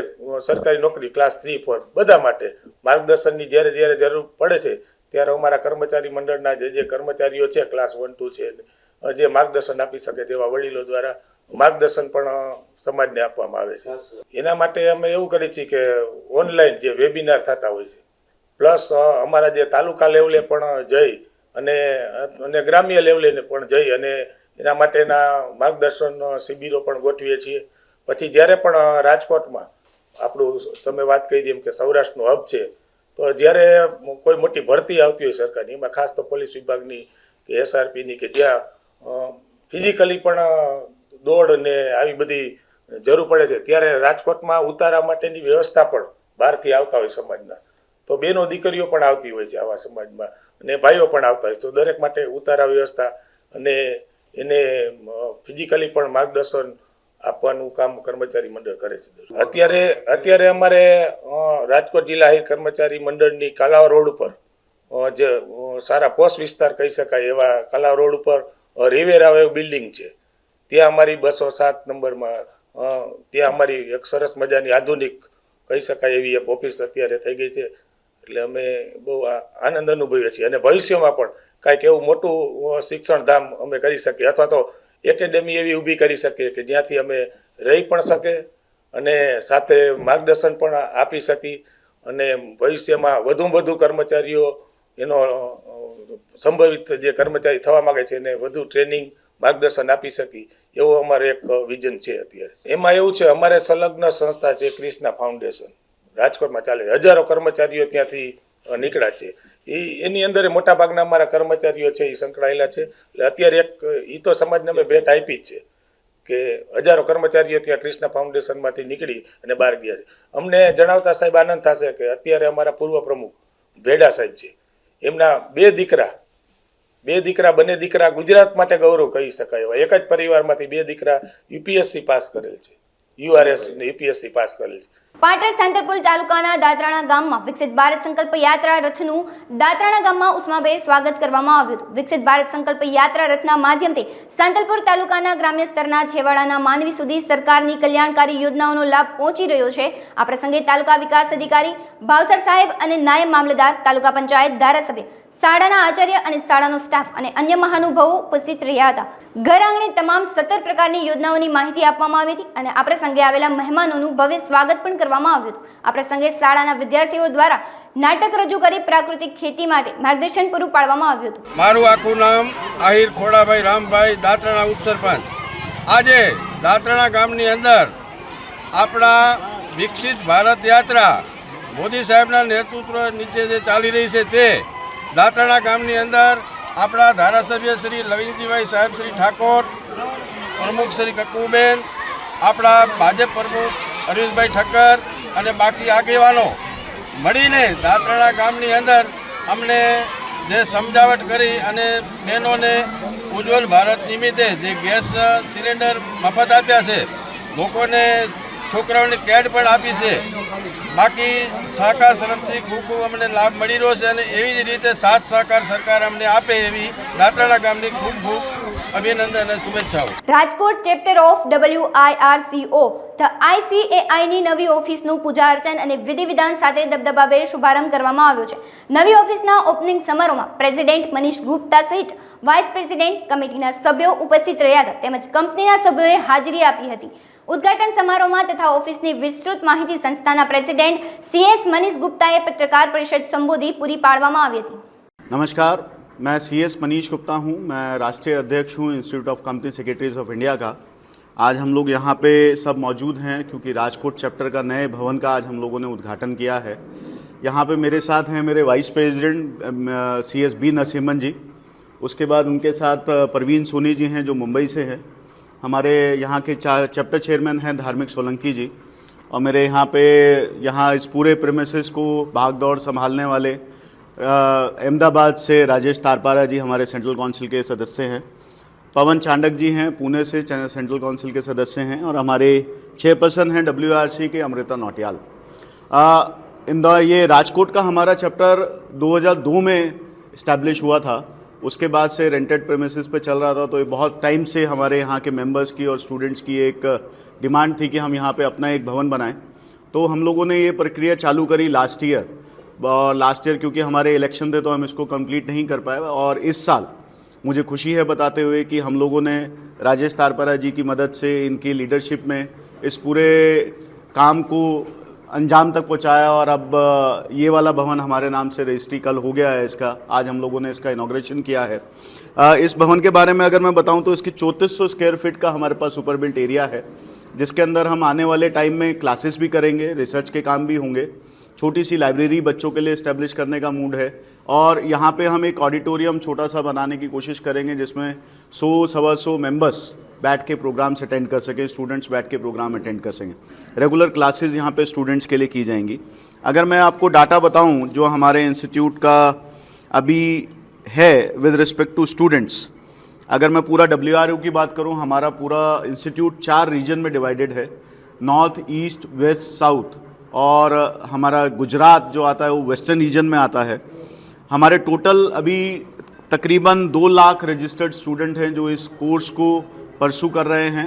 સરકારી નોકરી ક્લાસ 3-4 બધા માટે માર્ગદર્શનની જ્યારે જરૂર પડે છે ત્યારે અમારા કર્મચારી મંડળના જે કર્મચારીઓ છે ક્લાસ 1-2 છે જે માર્ગદર્શન આપી શકે તેવા વડીલો દ્વારા માર્ગદર્શન પણ સમાજને આપવામાં આવે છે. એના માટે અમે એવું કરીએ છીએ કે ઓનલાઈન જે વેબિનાર થતા હોય છે, પ્લસ અમારા જે તાલુકા લેવલે પણ જઈ અને ગ્રામ્ય લેવલે પણ જઈ અને એના માટેના માર્ગદર્શન શિબિરો પણ ગોઠવીએ છીએ. પછી જ્યારે પણ રાજકોટમાં આપણું તમે વાત કરી એમ કે સૌરાષ્ટ્રનું હબ છે, તો જ્યારે કોઈ મોટી ભરતી આવતી હોય સરકારની, એમાં ખાસ તો પોલીસ વિભાગની કે એસઆરપીની કે જ્યાં ફિઝિકલી પણ દોડ ને આવી બધી જરૂર પડે છે, ત્યારે રાજકોટમાં ઉતારા માટેની વ્યવસ્થા પણ બહારથી આવતા હોય સમાજના. તો બેનો દીકરીઓ પણ આવતી હોય છે આવા સમાજમાં અને ભાઈઓ પણ આવતા હોય, તો દરેક માટે ઉતારા વ્યવસ્થા અને એને ફિઝિકલી પણ માર્ગદર્શન આપવાનું કામ કર્મચારી મંડળ કરે છે. અત્યારે અમારે રાજકોટ જિલ્લા આહિર કર્મચારી મંડળની કાલાવ રોડ ઉપર જે સારા પોસ્ટ વિસ્તાર કહી શકાય એવા કાલાવ રોડ ઉપર રિવેરા એવું બિલ્ડિંગ છે, ત્યાં અમારી 207 નંબરમાં ત્યાં અમારી એક સરસ મજાની આધુનિક કહી શકાય એવી એક ઓફિસ અત્યારે થઈ ગઈ છે. એટલે અમે બહુ આનંદ અનુભવીએ છીએ અને ભવિષ્યમાં પણ કાંઈક એવું મોટું શિક્ષણ ધામ અમે કરી શકીએ અથવા તો એકેડેમી એવી ઊભી કરી શકીએ કે જ્યાંથી અમે રહી પણ શકે અને સાથે માર્ગદર્શન પણ આપી શકી અને ભવિષ્યમાં વધુ કર્મચારીઓ એનો સંભવિત જે કર્મચારી થવા માગે છે એને વધુ ટ્રેનિંગ માર્ગદર્શન આપી શકી એવો અમારે એક વિઝન છે અત્યારે. એમાં એવું છે, અમારે સંલગ્ન સંસ્થા છે ક્રિષ્ના ફાઉન્ડેશન, રાજકોટમાં ચાલે છે. હજારો કર્મચારીઓ ત્યાંથી નીકળ્યા છે. એની અંદર મોટાભાગના અમારા કર્મચારીઓ છે એ સંકળાયેલા છે. એટલે અત્યારે એ તો સમાજને અમે ભેટ આપી જ છે કે હજારો કર્મચારીઓ ત્યાં ક્રિષ્ના ફાઉન્ડેશનમાંથી નીકળી અને બહાર ગયા છે. અમને જણાવતા સાહેબ આનંદ થશે કે અત્યારે અમારા પૂર્વ પ્રમુખ ભેડા સાહેબ છે, એમના બે દીકરા બંને દીકરા ગુજરાત માટે ગૌરવ કહી શકાય એવા એક જ પરિવારમાંથી 2 દીકરા યુપીએસસી પાસ કરેલ છે, યુઆરએસ ને યુપીએસસી પાસ કરેલ છે. પાટણ સાંતલપુર તાલુકાના દાતરાણા ગામમાં વિકસિત ભારત સંકલ્પ યાત્રા રથનું દાતરાણા ગામમાં ઉષ્માભેર સ્વાગત કરવામાં આવ્યું હતું. વિકસિત ભારત સંકલ્પ યાત્રા રથના માધ્યમથી સાંતલપુર તાલુકાના ગ્રામ્ય સ્તરના છેવાડાના માનવી સુધી સરકારની કલ્યાણકારી યોજનાઓનો લાભ પહોંચી રહ્યો છે. આ પ્રસંગે તાલુકા વિકાસ અધિકારી ભાવસર સાહેબ અને નાયબ મામલતદાર, તાલુકા પંચાયત ધારાસભ્ય શાળાના આચાર્ય અને શાળાનો સ્ટાફ અને અન્ય મહાનુભાવો ઉપસ્થિત રહ્યા હતા. ઘર આંગણે તમામ 17 પ્રકારની યોજનાઓની માહિતી આપવામાં આવી હતી અને આ પ્રસંગે આવેલા મહેમાનોનું ભવ્ય સ્વાગત પણ કરવામાં આવ્યું હતું. આ પ્રસંગે શાળાના વિદ્યાર્થીઓ દ્વારા નાટક રજૂ કરી પ્રાકૃતિક ખેતી માટે માર્ગદર્શન પૂરું પાડવામાં આવ્યું હતું. મારું આખું નામ આહિર ખોડાભાઈ રામભાઈ, દાત્રણા ઉપસરપંચ. આજે દાત્રણા ગામની અંદર આપણા વિકસિત ભારત યાત્રા મોદી સાહેબના નેતૃત્વ નીચે જે ચાલી રહી છે તે દાત્રણા ગામની અંદર આપણા ધારાસભ્ય શ્રી લવિંગજીભાઈ સાહેબ શ્રી ઠાકોર, પ્રમુખ શ્રી કક્કુબેન, આપણા ભાજપ પ્રમુખ અરવિંદભાઈ ઠક્કર અને બાકી આગેવાનો મળીને દાત્રણા ગામની અંદર અમને જે સમજાવટ કરી અને બહેનોને ઉજ્જવલ ભારત નિમિત્તે જે ગેસ સિલિન્ડર મફત આપ્યા છે, લોકોને છોકરાઓને કેડ પણ આપી છે. બાકી સહકાર તરફથી ખૂબ ખૂબ અમને લાભ મળી રહ્યો છે અને એવી જ રીતે સાથ સહકાર સરકાર અમને આપે એવી દાત્રણા ગામની ખૂબ ખૂબ અભિનંદન અને શુભેચ્છાઓ. Rajkot chapter of WIRCO the ICAIની નવી ઓફિસનું પૂજા અર્ચન અને વિધિ વિધાન સાથે દબદબાભેર શુભારંભ કરવામાં આવ્યો છે. નવી ઓફિસના ઓપનિંગ સમારોહમાં પ્રેસિડેન્ટ મનીષ ગુપ્તા સહિત વાઇસ પ્રેસિડેન્ટ, કમિટીના સભ્યો ઉપસ્થિત રહ્યા હતા તેમજ કંપનીના સભ્યોએ હાજરી આપી હતી. ઉદ્ઘાટન સમારોહમાં તથા ઓફિસની વિસ્તૃત માહિતી સંસ્થાના પ્રેસિડેન્ટ CS मनीष गुप्ताએ पत्रकार परिषद संबोधी पूरी पाड़वामा આવી હતી. नमस्कार, मैं CS मनीष गुप्ता हूं. मैं राष्ट्रीय अध्यक्ष हूं institute of company secretaries of India का. आज हम लोग यहाँ पे सब मौजूद हैं क्योंकि राजकोट चैप्टर का नए भवन का आज हम लोगों ने उद्घाटन किया है. यहाँ पे मेरे साथ हैं मेरे vice president CS B Narasimhan ji. उसके बाद उनके साथ परवीन सोनी जी हैं जो मुंबई से हैं. हमारे यहाँ के चैप्टर चेयरमैन हैं धार्मिक सोलंकी जी. और मेरे यहाँ इस पूरे प्रेमिसेस को भाग दौड़ संभालने वाले अहमदाबाद से राजेश तारपारा जी हमारे सेंट्रल काउंसिल के सदस्य हैं. पवन चांडक जी हैं पुणे से सेंट्रल काउंसिल के सदस्य हैं. और हमारे चेयरपर्सन हैं WRC के अमृता नौटियाल. ये राजकोट का हमारा चैप्टर 2002 में इस्टेब्लिश हुआ था. उसके बाद से रेंटेड प्रेमिसेस पे चल रहा था. तो ये बहुत टाइम से हमारे यहाँ के मेंबर्स की और स्टूडेंट्स की एक डिमांड थी कि हम यहाँ पे अपना एक भवन बनाएं. तो हम लोगों ने ये प्रक्रिया चालू करी लास्ट ईयर. और लास्ट ईयर क्योंकि हमारे इलेक्शन थे तो हम इसको कंप्लीट नहीं कर पाए. और इस साल मुझे खुशी है बताते हुए कि हम लोगों ने राजेश तारपारा जी की मदद से इनकी लीडरशिप में इस पूरे काम को अंजाम तक पहुंचाया. और अब ये वाला भवन हमारे नाम से रजिस्ट्री कल हो गया है इसका. आज हम लोगों ने इसका इनॉग्रेशन किया है. इस भवन के बारे में अगर मैं बताऊं तो इसकी 3400 स्क्वायर फीट का हमारे पास सुपर बिल्ट एरिया है जिसके अंदर हम आने वाले टाइम में क्लासेस भी करेंगे, रिसर्च के काम भी होंगे. छोटी सी लाइब्रेरी बच्चों के लिए इस्टेब्लिश करने का मूड है. और यहाँ पे हम एक ऑडिटोरियम छोटा सा बनाने की कोशिश करेंगे जिसमें 100-125 मेंबर्स बैठ के प्रोग्राम्स अटेंड कर सकें, स्टूडेंट्स बैठ के प्रोग्राम अटेंड कर सकें. रेगुलर क्लासेस यहाँ पे स्टूडेंट्स के लिए की जाएंगी. अगर मैं आपको डाटा बताऊँ जो हमारे इंस्टीट्यूट का अभी है विद रिस्पेक्ट टू स्टूडेंट्स, अगर मैं पूरा WRO की बात करूँ, हमारा पूरा इंस्टीट्यूट 4 रीजन में डिवाइडेड है. North, east, west, south. और हमारा गुजरात जो आता है वो वेस्टर्न रीजन में आता है. हमारे टोटल अभी तकरीबन 2 लाख रजिस्टर्ड स्टूडेंट हैं जो इस कोर्स को परसू कर रहे हैं.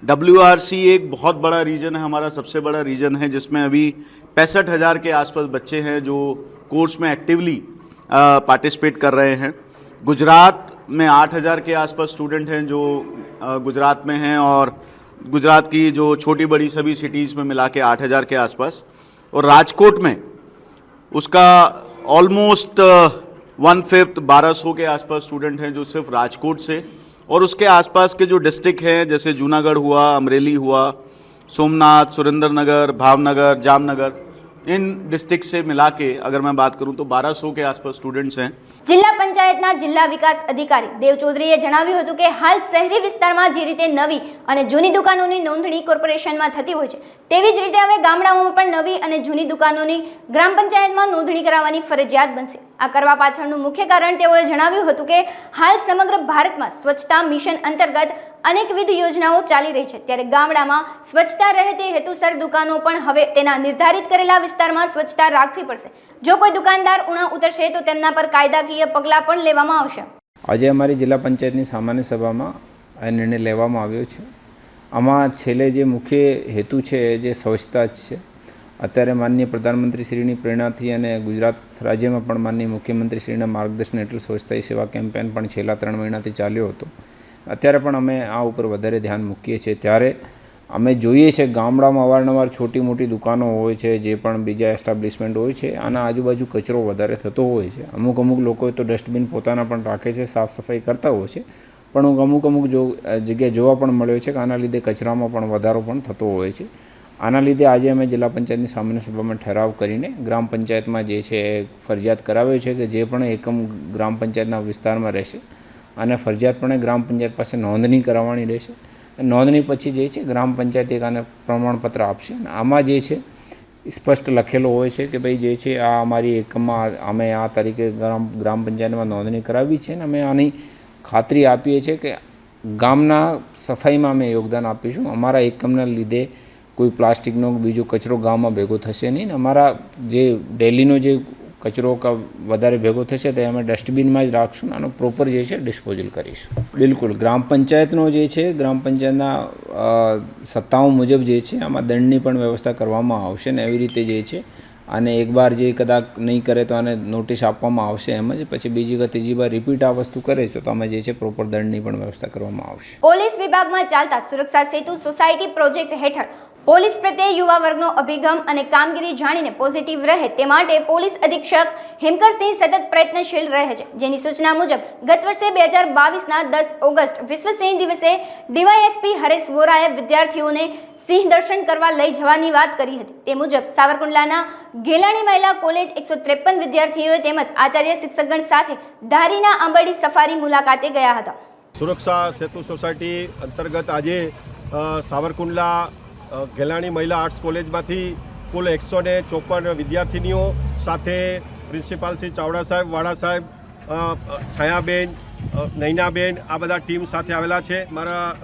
WRC एक बहुत बड़ा रीजन है, हमारा सबसे बड़ा रीजन है जिसमें अभी 65,000 के आसपास बच्चे हैं जो कोर्स में एक्टिवली पार्टिसिपेट कर रहे हैं. गुजरात में 8,000 के आसपास स्टूडेंट हैं जो गुजरात में हैं. और गुजरात की जो छोटी बड़ी सभी सिटीज़ में मिला के 8,000 के आसपास. और राजकोट में उसका ऑलमोस्ट 1/5 1200 के आसपास स्टूडेंट हैं जो सिर्फ राजकोट से और उसके आसपास के जो डिस्ट्रिक्ट हैं जैसे जूनागढ़ हुआ, अमरेली हुआ, सोमनाथ, सुरेंद्रनगर, भावनगर, जामनगर, इन डिस्ट्रिक्ट से मिला के अगर मैं बात करूं तो 1200 के आसपास स्टूडेंट्स हैं. જિલ્લા પંચાયતના જિલ્લા વિકાસ અધિકારી દેવ ચૌધરીએ જણાવ્યું હતું કે હાલ શહેરી વિસ્તારમાં જે રીતે નવી અને જૂની દુકાનોની નોંધણી કોર્પોરેશનમાં થતી હોય છે તેવી જ રીતે હવે ગામડાઓમાં પણ નવી અને જૂની દુકાનોની ગ્રામ પંચાયતમાં નોંધણી કરાવવાની ફરજિયાત બનશે. આ કરવા પાછળનું મુખ્ય કારણ તેઓએ જણાવ્યું હતું કે હાલ સમગ્ર ભારતમાં સ્વચ્છતા મિશન અંતર્ગત અનેકવિધ યોજનાઓ ચાલી રહી છે ત્યારે ગામડામાં સ્વચ્છતા રહે તે હેતુસર દુકાનો પણ હવે તેના નિર્ધારિત કરેલા વિસ્તારમાં સ્વચ્છતા રાખવી પડશે. જો કોઈ દુકાનદાર ઉણા ઉતરશે તો તેમના પર કાયદાકીય પગલાં પણ લેવામાં આવશે. આજે અમારી જિલ્લા પંચાયતની સામાન્ય સભામાં આ નિર્ણય લેવામાં આવ્યો છે. આમાં છેલ્લે જે મુખ્ય હેતુ છે જે સ્વચ્છતા જ છે અત્યારે માનનીય પ્રધાનમંત્રીશ્રીની પ્રેરણાથી અને ગુજરાત રાજ્યમાં પણ માનનીય મુખ્યમંત્રીશ્રીના માર્ગદર્શન હેઠળ સ્વચ્છતા હી સેવા કેમ્પેન પણ છેલ્લા 3 મહિનાથી ચાલ્યો હતો. અત્યારે પણ અમે આ ઉપર વધારે ધ્યાન મૂકીએ છીએ. ત્યારે અમે જોઈએ છે ગામડામાં અવારનવાર છોટી મોટી દુકાનો હોય છે, જે પણ બીજા એસ્ટાબ્લિશમેન્ટ હોય છે, આના આજુબાજુ કચરો વધારે થતો હોય છે. અમુક લોકો તો ડસ્ટબિન પોતાના પણ રાખે છે, સાફ સફાઈ કરતા હોય છે, પણ અમુક જગ્યાએ જોવા પણ મળ્યો છે કે આના લીધે કચરામાં પણ વધારો પણ થતો હોય છે. આના લીધે આજે અમે જિલ્લા પંચાયતની સામાન્ય સભામાં ઠરાવ કરીને ગ્રામ પંચાયતમાં જે છે ફરજિયાત કરાવ્યો છે કે જે પણ એકમ ગ્રામ પંચાયતના વિસ્તારમાં રહેશે અને ફરજિયાતપણે ગ્રામ પંચાયત પાસે નોંધણી કરાવવાની રહેશે. નોંધણી પછી જે છે ગ્રામ પંચાયત એક આને પ્રમાણપત્ર આપશે. આમાં જે છે સ્પષ્ટ લખેલો હોય છે કે ભાઈ જે છે આ અમારી એકમમાં અમે આ તારીખે ગ્રામ પંચાયતમાં નોંધણી કરાવી છે અને અમે આની ખાતરી આપીએ છીએ કે ગામના સફાઈમાં અમે યોગદાન આપીશું. અમારા એકમના લીધે કોઈ પ્લાસ્ટિકનો બીજો કચરો ગામમાં ભેગો થશે નહીં. અમારા જે ડેલીનો જે કચરો વધારે ભેગો થશે તે અમે ડસ્ટબિનમાં જ રાખશું. આનો પ્રોપર જે છે ડિસ્પોઝલ કરીશું. બિલકુલ ગ્રામ પંચાયતનો જે છે ગ્રામ પંચાયતના સત્તાઓ મુજબ જે છે આમાં દંડની પણ વ્યવસ્થા કરવામાં આવશે ને એવી રીતે જે છે અને એકવાર જે કદાચ નહીં કરે તો આને નોટિસ આપવામાં આવશે. એમ જ પછી બીજી વખત ત્રીજી વાર રિપીટ આ વસ્તુ કરે છે તો અમે જે છે પ્રોપર દંડની પણ વ્યવસ્થા કરવામાં આવશે. પોલીસ વિભાગમાં ચાલતા સુરક્ષા સેતુ સોસાયટી પ્રોજેક્ટ હેઠળ પોલીસ પ્રત્યે યુવા વર્ગનો અભિગમ અને કામગીરી જાણીને પોઝિટિવ રહે તે માટે પોલીસ અધિક્ષક હિમકરસિંહ સતત પ્રયત્નશીલ રહે છે. જેની સૂચના મુજબ ગત વર્ષે 2022ના 10 ઓગસ્ટ વિશ્વ સિંહ દિવસે ડીવાયએસપી હરેશ વોરાએ વિદ્યાર્થીઓને સિંહ દર્શન કરવા લઈ જવાની વાત કરી હતી. તે મુજબ સાવરકુંડલાના ગેલાણી મહિલા કોલેજ 153 વિદ્યાર્થીઓ તેમજ આચાર્ય શિક્ષકગણ સાથે ધારીના આંબરડી સફારી મુલાકાતે ગયા હતા. સુરક્ષા સેતુ સોસાયટી અંતર્ગત આજે સાવરકુંડલા ગેલાણી મહિલા આર્ટ્સ કોલેજમાંથી કુલ 154 વિદ્યાર્થીનીઓ સાથે પ્રિન્સિપાલ શ્રી ચાવડા સાહેબ, વાડા સાહેબ, છાયાબેન, નૈનાબેન આ બધા ટીમ સાથે આવેલા છે.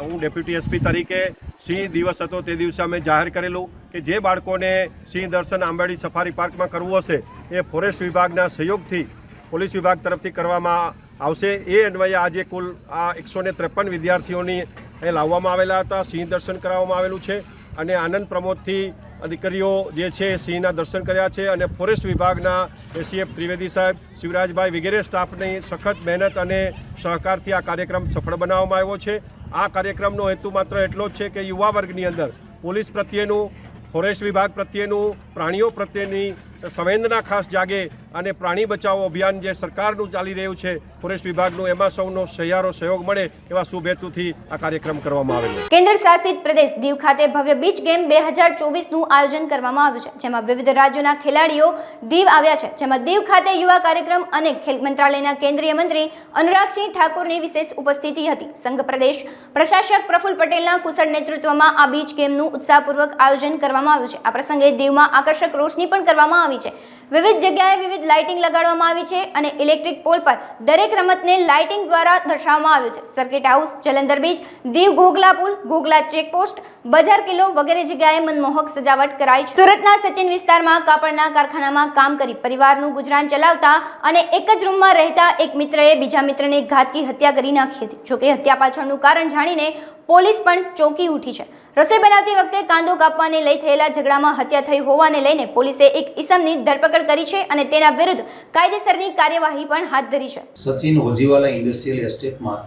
હું ડેપ્યુટી એસપી તરીકે સિંહ દિવસ હતો તે દિવસે અમે જાહેર કરેલું કે જે બાળકોને સિંહ દર્શન આંબાડી સફારી પાર્કમાં કરવું હશે એ ફોરેસ્ટ વિભાગના સહયોગથી પોલીસ વિભાગ તરફથી કરવામાં આવશે. એ અન્વયે આજે કુલ આ 153 વિદ્યાર્થીઓની અહીં લાવવામાં આવેલા હતા. સિંહ દર્શન કરાવવામાં આવેલું છે અને આનંદ પ્રમોદથી દીકરીઓ જે છે સિંહના દર્શન કર્યા છે અને ફોરેસ્ટ વિભાગના એસીએફ ત્રિવેદી સાહેબ, શિવરાજભાઈ વગેરે સ્ટાફની સખત મહેનત અને સહકારથી આ કાર્યક્રમ સફળ બનાવવામાં આવ્યો છે. આ કાર્યક્રમનો હેતુ માત્ર એટલો જ છે કે યુવા વર્ગની અંદર પોલીસ પ્રત્યેનું, ફોરેસ્ટ વિભાગ પ્રત્યેનું, પ્રાણીઓ પ્રત્યેની સંવેદના ખાસ જાગે અને પ્રાણી બચાવો અભિયાન જે સરકારનું ચાલી રહ્યું છે ફોરેસ્ટ વિભાગનું, એમાં સૌનો સહિયારો સહયોગ મળે એવા શુભ હેતુથી આ કાર્યક્રમ કરવામાં આવેલો. કેન્દ્ર શાસિત પ્રદેશ દીવ ખાતે ભવ્ય બીચ ગેમ 2024નું આયોજન કરવામાં આવ્યું છે, જેમાં વિવિધ રાજ્યોના ખેલાડીઓ દીવ આવ્યા છે. જેમાં દીવ ખાતે યુવા કાર્યક્રમ અને ખેલ મંત્રાલયના કેન્દ્રીય મંત્રી અનુરાગસિંહ ઠાકુરની વિશેષ ઉપસ્થિતિ હતી. સંઘ પ્રદેશ પ્રશાસક પ્રફુલ્લ પટેલના કુશળ નેતૃત્વમાં આ બીચ ગેમનું ઉત્સાહપૂર્વક આયોજન કરવામાં આવ્યું છે. આ પ્રસંગે દીવમાં આકર્ષક રોશની પણ કરવામાં આવી છે. વિવિધ જગ્યાએ વિવિધ લાઇટિંગ લગાડવામાં આવી છે અને ઇલેક્ટ્રિક પોલ પર દરેક રમતને લાઇટિંગ દ્વારા દર્શાવવામાં આવ્યું છે. Circuit house, Jalandhar beach, Diu Ghoghla પુલ, ઘોઘલા ચેકપોસ્ટ, બજાર કિલ્લો વગેરે જગ્યાએ મનમોહક સજાવટ કરાઈ છે. સુરતના સચિન વિસ્તારમાં કાપડના કારખાનામાં કામ કરી પરિવારનું ગુજરાન ચલાવતા અને એક જ રૂમમાં રહેતા એક મિત્રએ બીજા મિત્રને ઘાતકી હત્યા કરી નાખી હતી. જોકે હત્યા પાછળનું કારણ જાણીને પોલીસ પણ ચોંકી ઉઠી છે. રસોઈ બનાવતી વખતે કાંદો કાપવાને લઈ થયેલા ઝઘડામાં હત્યા થઈ હોવાને લઈને પોલીસે એક ઈસમની ધરપકડ કરી છે અને તેના વિરુદ્ધ કાયદેસરની કાર્યવાહી પણ હાથ ધરી છે. સચિન હોજીવાલા ઇન્ડસ્ટ્રીયલ એસ્ટેટમાં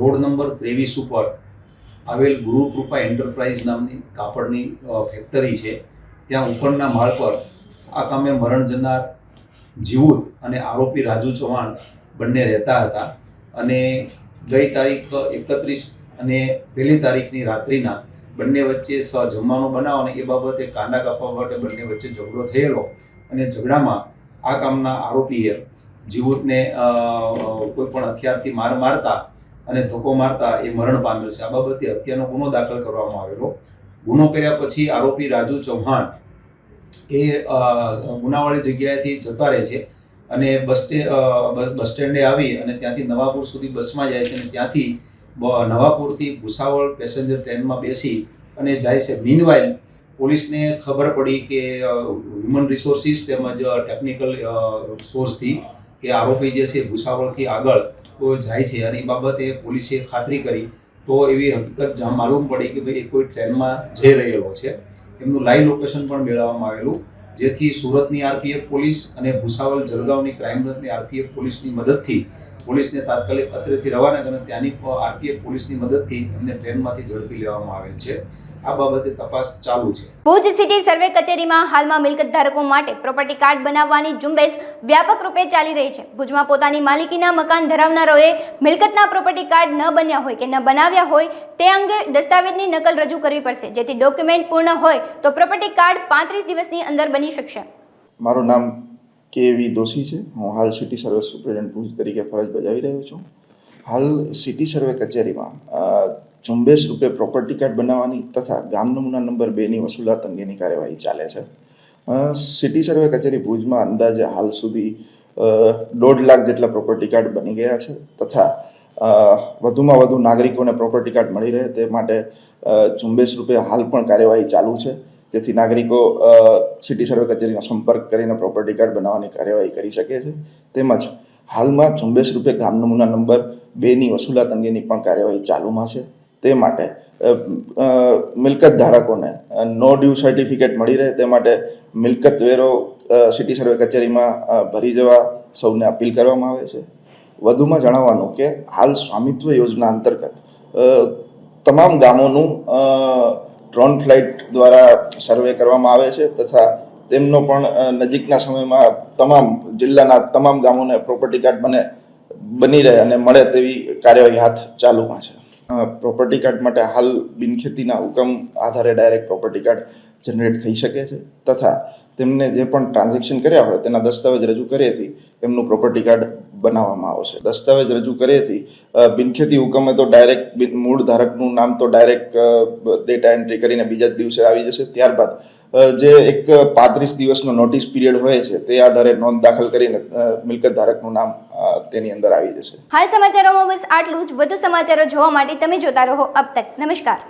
રોડ નંબર 23 ઉપર આવેલ ગુરુ કૃપા એન્ટરપ્રાઇઝ નામની કાપડની ફેક્ટરી છે. ત્યાં ઉપરના માળ પર આ કામે મરણ જનાર જીવુત અને આરોપી રાજુ ચૌહાણ બંને રહેતા હતા અને ગઈ તારીખ 31 અને 1 તારીખની રાત્રિના બંને વચ્ચે જમવાનો બનાવ અને એ બાબતે કાંદા કાપવા માટે બંને વચ્ચે ઝઘડો થયેલો અને ઝઘડામાં આ કામના આરોપીએ જીવુતને કોઈ પણ હથિયારથી મારતા અને ધક્કો મારતા એ મરણ પામેલ છે. આ બાબતે હત્યાનો ગુનો દાખલ કરવામાં આવેલો. ગુનો કર્યા પછી આરોપી રાજુ ચૌહાણ એ ગુનાવાળી જગ્યાએથી જતા રહે છે અને બસ સ્ટેન્ડે આવી અને ત્યાંથી નવાપુર સુધી બસમાં જાય છે અને ત્યાંથી નવાપુરથી ભૂસાવળ પેસેન્જર ટ્રેનમાં બેસી અને જાય છે. મીનવાઇલ પોલીસને ખબર પડી કે હ્યુમન રિસોર્સિસ તેમજ ટેકનિકલ સોર્સથી કે આરોપી જે છે ભૂસાવળથી આગળ જાય છે અને એ બાબતે પોલીસે ખાતરી કરી તો એવી હકીકત માલુમ પડી કે ભાઈ એ કોઈ ટ્રેનમાં જઈ રહેલો છે એમનું લાઈવ લોકેશન પણ મેળવવામાં આવેલું, જેથી સુરતની આરપીએફ પોલીસ અને ભુસાવલ જલગાંવની ક્રાઇમ બ્રાન્ચની આરપીએફ પોલીસની મદદથી પોલીસને તાત્કાલિક અત્રેથી રવાના કરી ત્યાંની આરપીએફ પોલીસની મદદથી એમને ટ્રેનમાંથી ઝડપી લેવામાં આવેલ છે. આ બાબતે તપાસ ચાલુ છે. ભુજ સિટી સર્વે કચેરીમાં હાલમાં મિલકત ધારકો માટે પ્રોપર્ટી કાર્ડ બનાવવાની ઝુંબેશ વ્યાપક રૂપે ચાલી રહી છે. ભુજમાં પોતાની માલિકીના મકાન ધરાવનારોએ મિલકતના પ્રોપર્ટી કાર્ડ ન બન્યા હોય કે ન બનાવ્યા હોય તે અંગે દસ્તાવેજની નકલ રજૂ કરવી પડશે, જેથી ડોક્યુમેન્ટ પૂર્ણ હોય તો પ્રોપર્ટી કાર્ડ 35 દિવસની અંદર બની શકશે. મારું નામ કે.વી. દોશી છે. હું હાલ સિટી સર્વે સુપ્રિન્ટેન્ડન્ટ ભુજ તરીકે ફરજ બજાવી રહ્યો છું. હાલ સિટી સર્વે કચેરીમાં ઝુંબેશ રૂપે પ્રોપર્ટી કાર્ડ બનાવવાની તથા ગામ નમૂના નંબર 2ની વસૂલાત અંગેની કાર્યવાહી ચાલે છે. સિટી સર્વે કચેરી ભુજમાં અંદાજે હાલ સુધી 1.5 લાખ જેટલા પ્રોપર્ટી કાર્ડ બની ગયા છે તથા વધુમાં વધુ નાગરિકોને પ્રોપર્ટી કાર્ડ મળી રહે તે માટે ઝુંબેશ રૂપે હાલ પણ કાર્યવાહી ચાલુ છે. તેથી નાગરિકો સિટી સર્વે કચેરીનો સંપર્ક કરીને પ્રોપર્ટી કાર્ડ બનાવવાની કાર્યવાહી કરી શકે છે. તેમજ હાલમાં ઝુંબેશ રૂપે ગામ નમૂના નંબર 2ની વસૂલાત અંગેની પણ કાર્યવાહી ચાલુમાં છે. તે માટે મિલકત ધારકોને નો ડ્યુ સર્ટિફિકેટ મળી રહે તે માટે મિલકત વેરો સિટી સર્વે કચેરીમાં ભરી જવા સૌને અપીલ કરવામાં આવે છે. વધુમાં જણાવવાનું કે હાલ સ્વામિત્વ યોજના અંતર્ગત તમામ ગામોનું ડ્રોન ફ્લાઇટ દ્વારા સર્વે કરવામાં આવે છે તથા તેમનો પણ નજીકના સમયમાં તમામ જિલ્લાના તમામ ગામોને પ્રોપર્ટી કાર્ડ બની રહે અને મળે તેવી કાર્યવાહી હાથ ચાલુમાં છે. પ્રોપર્ટી કાર્ડ માટે હાલ બિનખેતીના હુકમ આધારે ડાયરેક્ટ પ્રોપર્ટી કાર્ડ જનરેટ થઈ શકે છે તથા તેમને જે પણ ટ્રાન્ઝેક્શન કર્યા હોય તેના દસ્તાવેજ રજૂ કર્યાથી એમનું પ્રોપર્ટી કાર્ડ બનાવવામાં આવશે. દસ્તાવેજ રજૂ કર્યાથી બિનખેતી હુકમે તો ડાયરેક્ટ મૂળ ધારકનું નામ તો ડાયરેક્ટ ડેટા એન્ટ્રી કરીને બીજા જ દિવસે આવી જશે. ત્યારબાદ જે એક 35 દિવસનો નોટિસ પીરિયડ હોય છે તે આધારે નોંધ દાખલ કરીને મિલકત ધારકનું નામ તેની અંદર આવી જશે. હાલ સમાચારોમાં બસ આટલું જ. વધુ સમાચારો જોવા માટે તમે જોતા રહો અબ તક. નમસ્કાર.